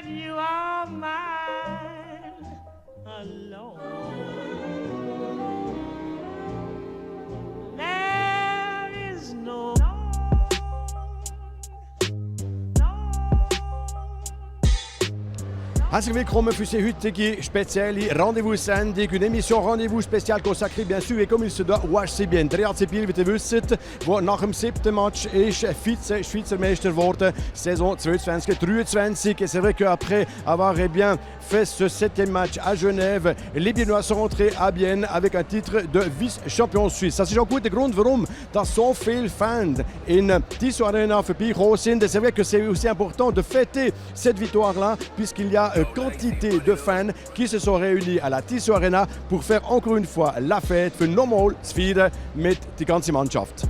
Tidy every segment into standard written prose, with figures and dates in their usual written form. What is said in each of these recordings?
that you are mine alone. There is no Herzlich willkommen für die heutige spezielle Rendezvous-Sendung, une émission Rendezvous spéciale consacrée bien sûr et comme il se doit au HC Bienne. Der HC Biel, wie ihr wisst, der nach dem 7. Match ist Vize-Schweizer Meister geworden, Saison 2022-23. Et c'est vrai qu'après avoir fait ce 7e match à Genève, les Biennois sont rentrés à Bienne avec un titre de vice-champion suisse. Das ist auch gut der Grund, warum so viele Fans in Tissot Arena vorbeigekommen sind. Et c'est vrai que c'est aussi important de fêter cette victoire-là, puisqu'il y a quantité de fans qui se sont réunis à la Tissot Arena pour faire encore une fois la fête, für nochmal zu feiern mit der ganzen Mannschaft.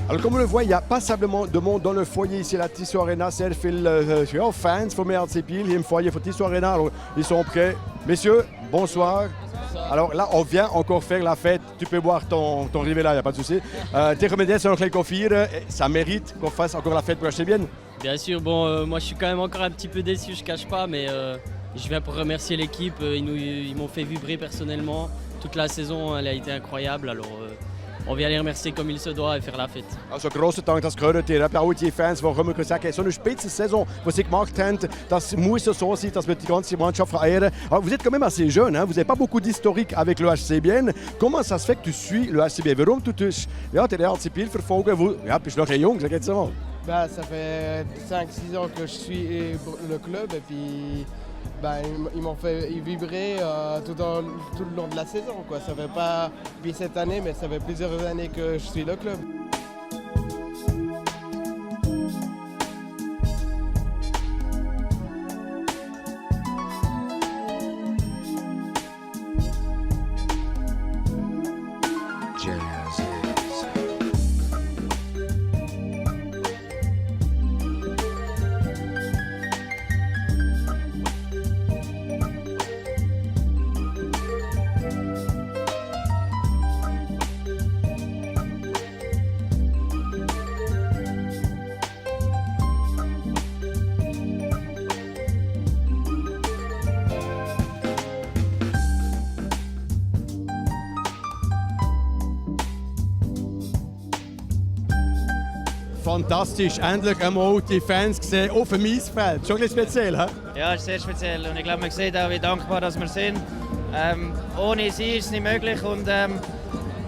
Alors comme on le voit, il n'y a pas simplement de monde dans le foyer ici à la Tissot Arena. C'est les fans vom RC Biel hier im foyer de Tissot Arena. Alors ils sont prêts. Messieurs, bonsoir. Alors là, on vient encore faire la fête. Tu peux boire ton rivet là, il n'y a pas de souci. Tes remédiens sont encore confire. Ça mérite qu'on fasse encore la fête pour acheter bien. Bien sûr, bon, moi je suis quand même encore un petit peu déçu, je ne cache pas, mais je viens pour remercier l'équipe. Ils m'ont fait vibrer personnellement. Toute la saison, elle a été incroyable. Alors, on vient les remercier comme il se doit et faire la fête. Also grossen Dank, das gehört ihr. Auch die Fans, die immer sagen, so eine Spitzensaison, die sie gemacht haben, das muss so sein, dass wir die ganze Mannschaft verehren. Alors, vous êtes quand même assez jeune, hein? Vous n'avez pas beaucoup d'historique avec le HC Bienne. Comment ça se fait que tu suis le HC Bienne? Warum tu den HC Biel verfolgen? Du bist noch ein jung, sag jetzt mal. Bah, ça fait 5-6 ans que je suis le club et puis ils m'ont fait vibrer tout le long de la saison. Quoi. Ça fait pas depuis cette année, mais ça fait plusieurs années que je suis le club. Fantastisch, endlich einmal die Fans gesehen auf dem Eisfeld. Schon ein bisschen speziell, he? Ja, es ist sehr speziell und ich glaube, man sieht auch, wie dankbar dass wir sind. Ohne sie ist es nicht möglich und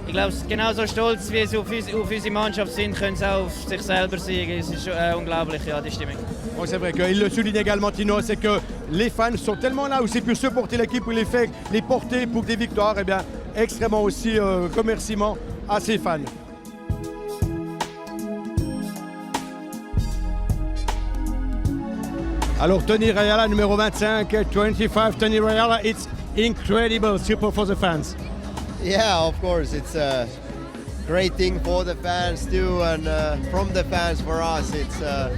ich glaube, genauso stolz wie sie auf unsere Mannschaft sind, können sie auch auf sich selber sein. Es ist unglaublich, ja, die Stimmung. Bon, c'est vrai qu'il le souligne également, Tino, c'est que les fans sont tellement là aussi pour supporter l'équipe, pour les faire, les porter pour des victoires. Et bien, extrêmement aussi remerciements à ces fans. Alors Tony Rayala, numéro 25, 25, Tony Rayala, it's incredible, super for the fans. Yeah, of course, it's a great thing for the fans too, and from the fans for us, it's a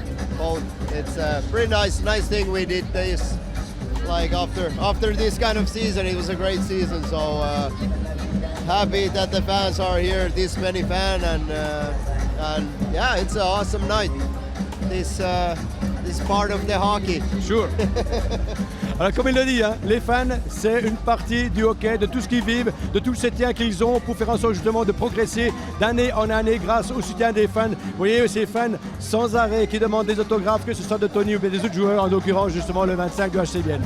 pretty nice thing we did this. Like after this kind of season, it was a great season, so happy that the fans are here, this many fans, and yeah, it's an awesome night. This part of the hockey. Sure. Alors comme il le dit, hein, les fans, c'est une partie du hockey, de tout ce qu'ils vivent, de tout le soutien qu'ils ont pour faire en sorte justement de progresser d'année en année grâce au soutien des fans. Vous voyez ces fans sans arrêt qui demandent des autographes, que ce soit de Tony ou des autres joueurs, en l'occurrence justement le 25 du HC Bienne.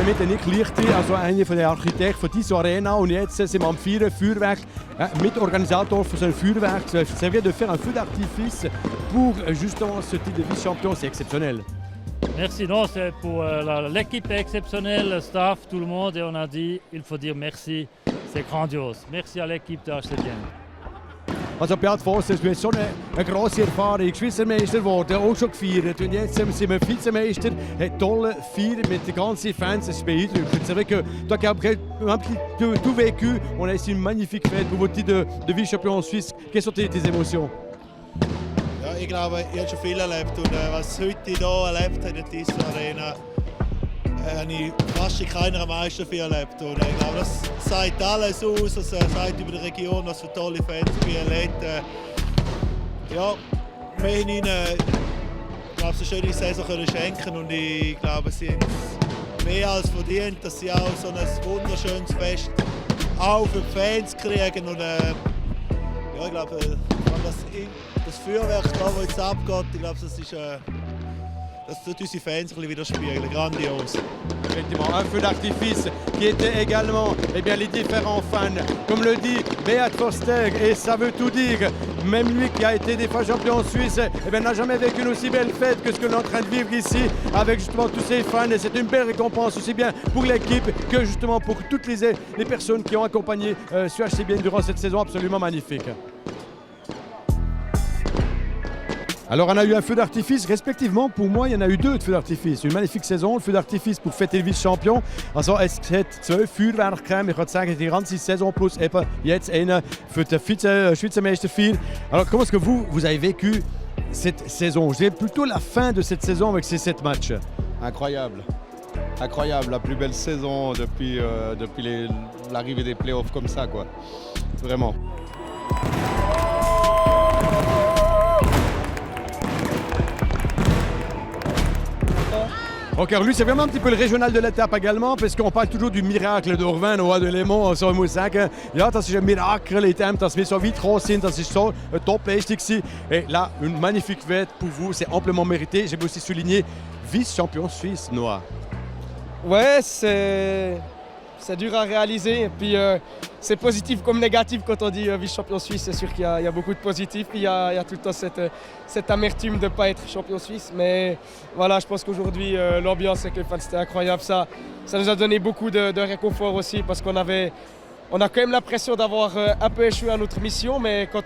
Mit Nick Lichti, also einer von den Architekten von Tissot Arena. Und jetzt sind wir am Feiern, Feuerwerk, Mitorganisator von so einem Feuerwerk. Ça vient de faire un feu d'artifice pour justement ce titre de vice-champion, c'est exceptionnel. Merci, non, c'est pour l'équipe exceptionnelle, le staff, tout le monde. Et on a dit, il faut dire merci, c'est grandiose. Merci à l'équipe de HC Bienne. Also Beat Voss, du hast schon eine grosse Erfahrung, Schweizer Meister geworden, auch schon gefeiert. Und jetzt sind wir Vizemeister, eine tolle Feier mit den ganzen Fans, das ist beeindruckend. C'est vrai que toi qui as tout vécu, on a ici une magnifique fête pour votre titre de vice-champion en Suisse. Quelles sont tes émotions? Ja, ich glaube, ich habe schon viel erlebt und was heute hier erlebt in der Tissot Arena, habe ich fast in keiner Meisterfeier erlebt. Und ich glaube, das sagt alles aus, das sagt über die Region, was für tolle Fans wir erlebt. Ja, mehr hinein, ich glaube, so eine schöne Saison können schenken und ich glaube, sie haben es mehr als verdient, dass sie auch so ein wunderschönes Fest auch für die Fans kriegen. Und ja, ich glaube, das Feuerwerk, das jetzt abgeht, ich glaube, das tut unsere Fans ein bisschen widerspiegeln. Grandios. Effectivement, un feu d'artifice qui était également les différents fans. Comme le dit Beat Forster, et ça veut tout dire, même lui qui a été des fois champion en Suisse, n'a jamais vécu une aussi belle fête que ce que l'on est en train de vivre ici avec justement tous ces fans. Et c'est une belle récompense aussi bien pour l'équipe que justement pour toutes les personnes qui ont accompagné HC Bienne durant cette saison absolument magnifique. Alors on a eu un feu d'artifice, respectivement pour moi il y en a eu 2 de feux d'artifice. Une magnifique Saison, le feu d'artifice pour fêter le Vice-Champion. Also es hat 12 Feuerwerke gegeben, ich kann sagen die ganze Saison plus eben jetzt einen für den Schweizer Meisterfeier. Alors comment est-ce que vous avez vécu cette saison? Je dirais plutôt la fin de cette saison avec ces 7 matchs. Incroyable. Incroyable, la plus belle saison depuis l'arrivée des playoffs comme ça, quoi. Vraiment. Ok, alors lui c'est vraiment un petit peu le régional de l'étape également, parce qu'on parle toujours du miracle d'Orvin au de Léman. So, ich muss sagen, ja, das ist ein Mirakel in dem, dass wir so weit gekommen sind, das ist so eine Top-Leistung gewesen. Et là, une magnifique fête pour vous, c'est amplement mérité. J'ai aussi souligné vice-champion suisse, Noah. Ouais, c'est dur à réaliser. Et puis c'est positif comme négatif quand on dit vice-champion suisse. C'est sûr qu'il y a beaucoup de positifs. Puis il y a tout le temps cette amertume de ne pas être champion suisse. Mais voilà, je pense qu'aujourd'hui, l'ambiance avec les fans, c'était incroyable. Ça nous a donné beaucoup de réconfort aussi parce qu'on a quand même l'impression d'avoir un peu échoué à notre mission. Mais quand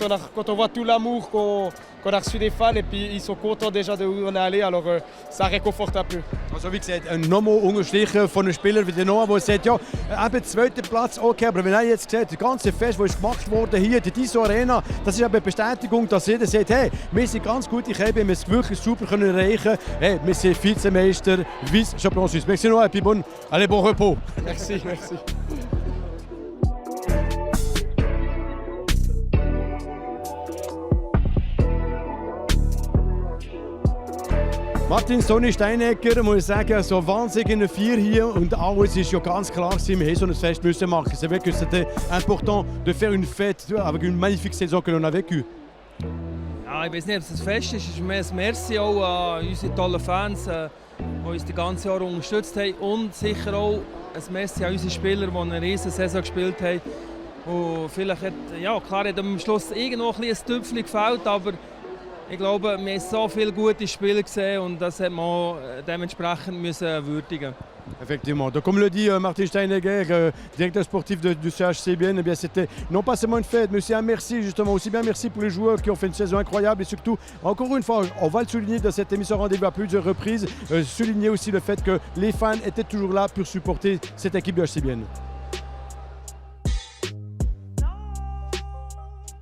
on voit tout l'amour qu'on a reçu des fans et puis ils sont contents déjà de où on est allé, alors ça réconforte un peu. Also wie gesagt, nochmal unterstrichen von einem Spieler wie der Noah, der sagt, ja, eben zweiter Platz, okay, aber wenn er jetzt sieht, das ganze Fest, das ist gemacht wurde hier, die Tissot Arena, das ist eine Bestätigung, dass jeder sagt, hey, wir sind ganz gute Käbe, wir haben es wirklich super können erreichen, hey, wir sind Vizemeister, Vice-Champion Suisse. Merci Noah, et puis bon repos. Merci, merci. Martin Sonny Steinegger, muss ich sagen, so wahnsinnige Feier hier und alles ist ja ganz klar gewesen, wir mussten so ein Fest müssen machen. C'est vrai que c'était important de faire une fête avec une magnifique saison que l'on a vécue. Ja, ich weiß nicht, ob es ein Fest ist. Es ist mehr ein Merci auch an unsere tollen Fans, die uns das ganze Jahr unterstützt haben. Und sicher auch ein Merci an unsere Spieler, die eine riesige Saison gespielt haben. Und vielleicht hat, ja, klar hat am Schluss irgendwo ein Tüpfchen gefällt, aber ich glaube, wir haben so viele gute Spiele gesehen und das hat man auch dementsprechend würdigen. Effectivement. Donc, comme le dit Martin Steinegger, directeur sportif du CHC Bienne, eh bien, c'était non pas seulement une fête, mais aussi un merci, justement. Aussi bien merci pour les joueurs qui ont fait une saison incroyable et surtout, encore une fois, on va le souligner dans cette émission Rendez-vous à plusieurs reprises, souligner aussi le fait que les fans étaient toujours là pour supporter cette équipe du HC Bienne.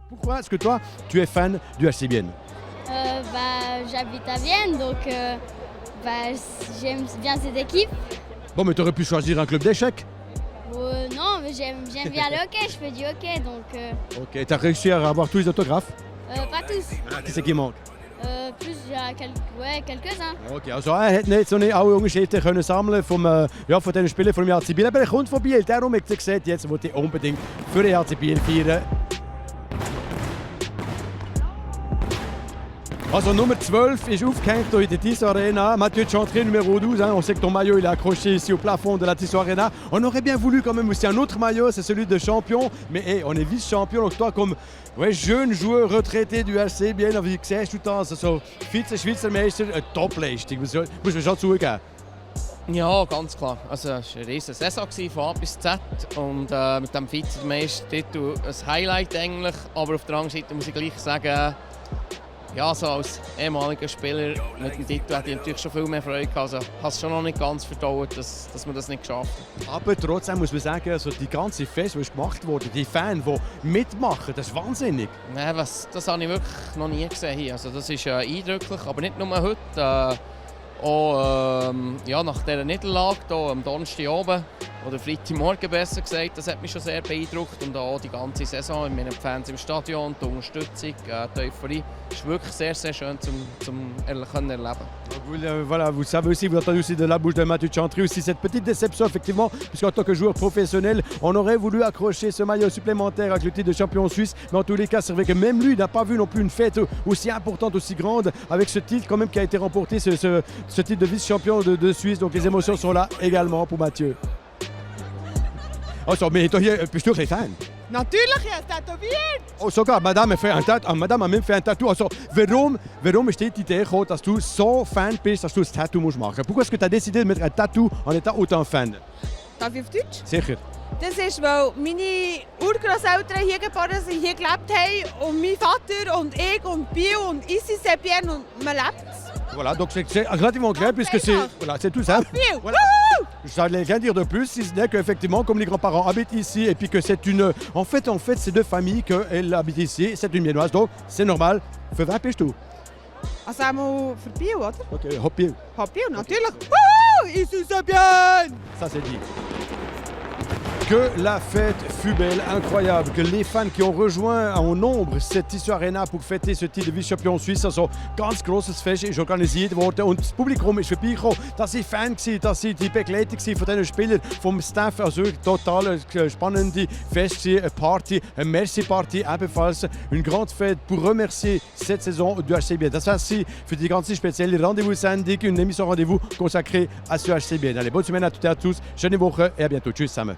Pourquoi est-ce que toi, tu es fan du HC Bienne? J'habite à Vienne, donc j'aime bien cette équipe. Bon, mais tu aurais pu choisir un club d'échecs. Non, mais j'aime bien le hockey, je fais du hockey, donc... Ok, tu as réussi à avoir tous les autographes? Pas tous. Qui c'est qui manque? Plus, quelques-uns. Okay, also er hat nicht so eine alle Unterschiede können sammeln von den Spielern vom HC Biel. Aber er kommt von Biel, darum hat er gesagt, jetzt will er unbedingt für den HC Biel feiern. Also Nummer 12 est aufgehängt hier in der Tissot Arena. Mathieu Chantry, numéro 12. Hein. On sait que ton maillot il est accroché ici au plafond de la Tissot Arena. On aurait bien voulu quand même aussi un autre maillot, c'est celui de champion. Mais hey, on est vice-champion, donc toi comme jeune joueur retraité du HC Bienne, wie siehst du das? Also Vize-Schweizer Meister, eine Top-Leistung, muss man schon zugeben. Ja, ganz klar. Also, es war eine riesige Saison von A bis Z und mit dem Vizemeistertitel ein Highlight eigentlich. Aber auf der anderen Seite muss ich gleich sagen, ja, so als ehemaliger Spieler mit dem Titel hätte ich natürlich schon viel mehr Freude gehabt. Also, ich habe es schon noch nicht ganz verdaut, dass man das nicht geschafft hat. Aber trotzdem muss man sagen, also die ganze Fest, die gemacht wurde, die Fans, die mitmachen, das ist wahnsinnig. Nein, das habe ich wirklich noch nie gesehen hier. Also, das ist eindrücklich, aber nicht nur heute. Auch ja, nach dieser Niederlage hier am Donnerstag oben, oder Freitagmorgen besser gesagt, das hat mich schon sehr beeindruckt. Und auch die ganze Saison mit den Fans im Stadion, die Unterstützung, die Euphorie, ist wirklich sehr, sehr schön zum erleben. Voilà, vous savez aussi, vous entendez aussi de la bouche de Mathieu Chantry aussi cette petite déception effectivement, puisqu'en tant que joueur professionnel, on aurait voulu accrocher ce maillot supplémentaire avec le titre de champion suisse, mais en tous les cas, c'est vrai que même lui n'a pas vu non plus une fête aussi importante, aussi grande, avec ce titre quand même qui a été remporté, ce titre de vice-champion de Suisse, donc les émotions sont là également pour Mathieu. Also, mais bist du ein Fan? Natürlich, er ist tätowiert! Oh, sogar, Madame a même fait un tatou. Also, warum ist die Idee gekommen, dass du so Fan bist, dass du ein Tattoo machen musst? Pourquoi est-ce que tu as décidé de mettre un tattoo en étant autant fan? Darf ich auf Deutsch? Sicher. Das ist, weil meine Urgroßeltern hier geboren sind, hier gelebt haben und mein Vater und ich und Bill und ici c'est bien und man lebt. Voilà, donc c'est relativement clair puisque c'est tout simple. Voilà. Je n'allais rien dire de plus, si ce n'est qu'effectivement, comme les grands-parents habitent ici et puis que c'est une... En fait, c'est deux familles qu'elles habitent ici, c'est une Miennoise, donc c'est normal. Für wen bist du? Also einmal für Bill, oder? Okay, hop Bill. Hop Bill, natürlich. Wouhou! Ici c'est bien! Ça c'est dit. Que la fête fut belle, incroyable, que les fans qui ont rejoint en nombre cette Tissot Arena pour fêter ce titre de Vice-Champion Suisse, also ganz grosses Fest ist organisiert worden und das Publikum ist vorbeigekommen, dass sie Fans waren, dass sie die Begleitung von diesen Spielern, vom Staff, also total spannende Fest, eine Party, eine Merci-Party ebenfalls, une grande fête pour remercier cette saison du HC Bienne. Das war's für die ganze spezielle Rendezvous-Sendung, une émission Rendez-vous consacrée à ce HC Bienne. Allez, bonne semaine à toutes et à tous, schöne Woche et à bientôt. Tschüss zusammen.